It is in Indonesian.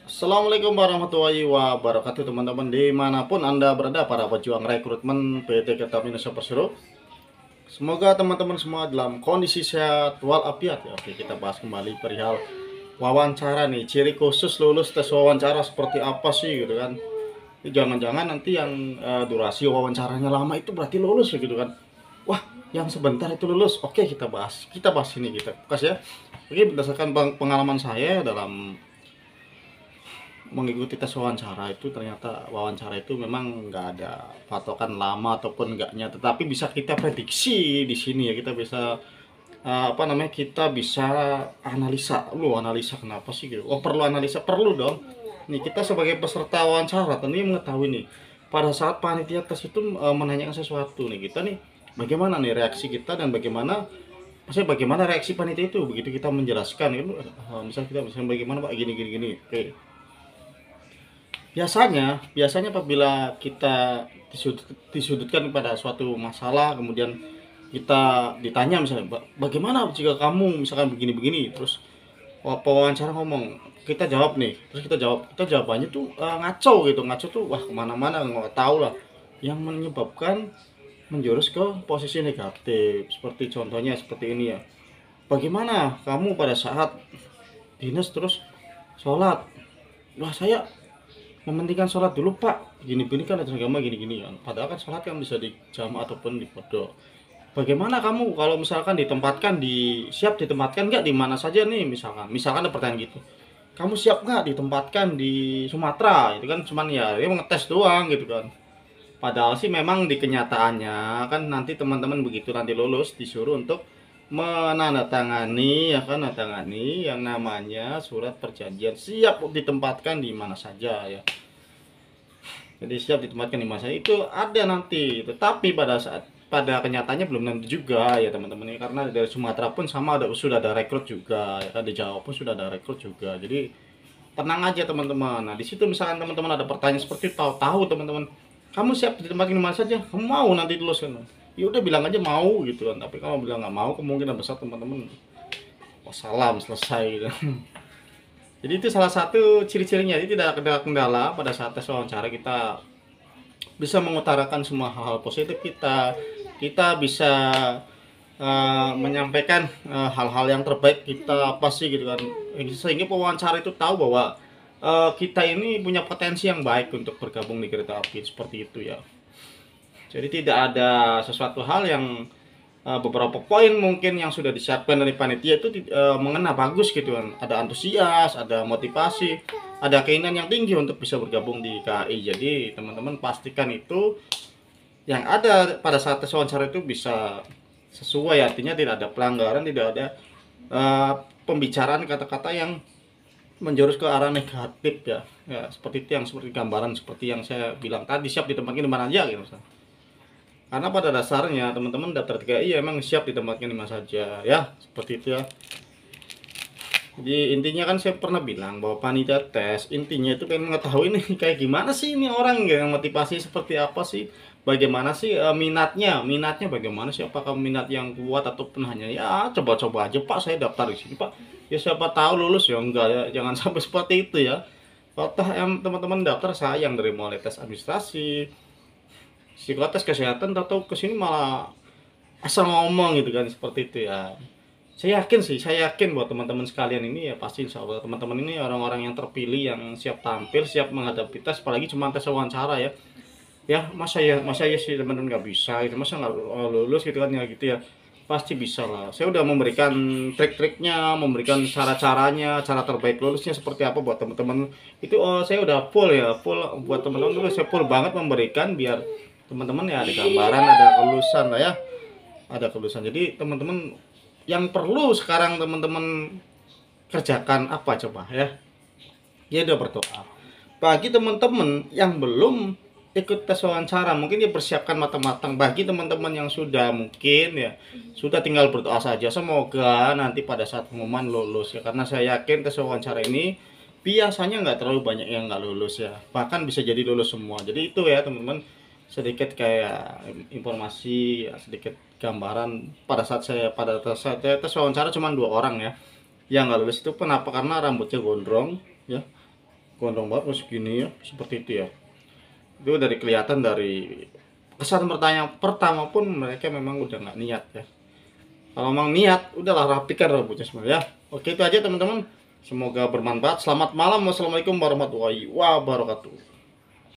Assalamualaikum warahmatullahi wabarakatuh teman-teman dimanapun anda berada, para pejuang rekrutmen PT Kereta Api Indonesia Persero. Semoga teman-teman semua dalam kondisi sehat walafiat ya. Oke, kita bahas kembali perihal wawancara nih. Ciri khusus lulus tes wawancara seperti apa sih gitu kan. Jangan-jangan nanti yang durasi wawancaranya lama itu berarti lulus gitu kan. Wah, yang sebentar itu lulus. Oke, kita bahas ini, kita bahas ya. Oke, berdasarkan pengalaman saya dalam mengikuti tes wawancara itu, ternyata wawancara itu memang nggak ada patokan lama ataupun enggaknya, tetapi bisa kita prediksi di sini ya. Kita bisa kita bisa analisa kenapa sih gitu. Oh, perlu analisa, perlu dong. Nih, kita sebagai peserta wawancara tentunya mengetahui nih, pada saat panitia tes itu menanyakan sesuatu nih, kita nih bagaimana nih reaksi kita, dan bagaimana reaksi panitia itu begitu kita menjelaskan itu. Misal kita misalnya, bagaimana Pak, gini gini gini. Oke, biasanya apabila kita disudutkan pada suatu masalah, kemudian kita ditanya misalnya, bagaimana jika kamu misalkan begini-begini, terus pewawancara ngomong, kita jawab nih, terus kita jawabannya tuh ngaco tuh, wah kemana-mana, nggak tahu lah, yang menyebabkan menjurus ke posisi negatif. Seperti contohnya seperti ini ya, bagaimana kamu pada saat dinas terus sholat, wah saya mementingkan sholat dulu Pak, gini-gini kan ajaran agama gini-gini kan, padahal kan sholat kan bisa di jamaah ataupun di pondok. Bagaimana kamu kalau misalkan siap ditempatkan nggak di mana saja nih, misalkan ada pertanyaan gitu, kamu siap nggak ditempatkan di Sumatera, itu kan cuman ya dia ngetes doang gitu kan. Padahal sih memang di kenyataannya kan nanti teman-teman begitu nanti lulus disuruh untuk menandatangani, ya kan, menandatangani yang namanya surat perjanjian siap ditempatkan di mana saja ya. Jadi siap ditempatkan di masa itu ada nanti, tetapi pada kenyataannya belum tentu juga ya teman-teman ini, karena dari Sumatera pun sama, sudah ada rekrut juga ya kan, di Jawa pun sudah ada rekrut juga. Jadi tenang aja teman-teman. Nah, di situ misalkan teman-teman ada pertanyaan seperti tahu teman-teman, kamu siap ditempatkan di mana saja, kamu mau nanti lulus kan, ya udah bilang aja mau gitu kan. Tapi kalau bilang nggak mau, kemungkinan besar teman-teman wassalam, selesai gitu. Jadi itu salah satu ciri-cirinya. Jadi tidak ada kendala pada saat tes wawancara, kita bisa mengutarakan semua hal-hal positif kita bisa menyampaikan hal-hal yang terbaik kita apa sih gitu kan, sehingga pewawancara itu tahu bahwa kita ini punya potensi yang baik untuk bergabung di kereta api, seperti itu ya. Jadi tidak ada sesuatu hal yang beberapa poin mungkin yang sudah disiapkan dari panitia itu mengena bagus gitu kan, ada antusias, ada motivasi, ada keinginan yang tinggi untuk bisa bergabung di KAI. Jadi teman-teman pastikan itu yang ada pada saat tes wawancara itu bisa sesuai, artinya tidak ada pelanggaran, tidak ada pembicaraan kata-kata yang menjurus ke arah negatif ya. Ya seperti itu, yang seperti gambaran seperti yang saya bilang tadi, siap ditempatkan di mana aja gitu. Karena pada dasarnya teman-teman daftar 3I ya emang siap ditempatkan di mana saja ya, seperti itu ya. Jadi intinya kan saya pernah bilang bahwa panitia tes intinya itu pengen mengetahui nih kayak gimana sih ini orang, yang motivasi seperti apa sih, bagaimana sih minatnya bagaimana sih, apakah minat yang kuat ataupun hanya ya coba-coba aja Pak, saya daftar di sini Pak, ya siapa tahu lulus, ya enggak ya, jangan sampai seperti itu ya. Kalau teman-teman daftar sayang, dari mulai tes administrasi, psikotes, kesehatan, atau kesini malah asal ngomong gitu kan, seperti itu ya. Saya yakin buat teman-teman sekalian ini ya, pasti insya Allah teman-teman ini orang-orang yang terpilih, yang siap tampil, siap menghadapi tes, apalagi cuma tes wawancara ya. Ya masa ya sih teman-teman nggak bisa gitu, masa nggak lulus gitu kan ya, gitu ya. Pasti bisa lah. Saya udah memberikan trik-triknya, memberikan cara-caranya, cara terbaik lulusnya seperti apa buat teman-teman. Itu saya udah full ya, full buat teman-teman dulu, saya full banget memberikan biar teman-teman ya ada gambaran, ada kelulusan lah ya. Ada kelulusan. Jadi teman-teman yang perlu sekarang teman-teman kerjakan apa coba ya? Ya udah berdoa. Bagi teman-teman yang belum ikut tes wawancara, mungkin dia persiapkan matang-matang. Bagi teman-teman yang sudah, mungkin ya sudah, tinggal berdoa saja, semoga nanti pada saat pengumuman lulus ya. Karena saya yakin tes wawancara ini biasanya nggak terlalu banyak yang nggak lulus ya, bahkan bisa jadi lulus semua. Jadi itu ya teman-teman, sedikit kayak informasi ya, sedikit gambaran. Pada saat saya tes wawancara cuma 2 orang ya yang nggak lulus. Itu kenapa? Karena rambutnya gondrong ya, gondrong banget masih gini ya, seperti itu ya. Itu dari kelihatan dari kesan pertama pun mereka memang udah nggak niat ya. Kalau memang niat, udahlah rapikan rambutnya semua ya. Oke, itu aja teman-teman. Semoga bermanfaat. Selamat malam. Wassalamualaikum warahmatullahi wabarakatuh.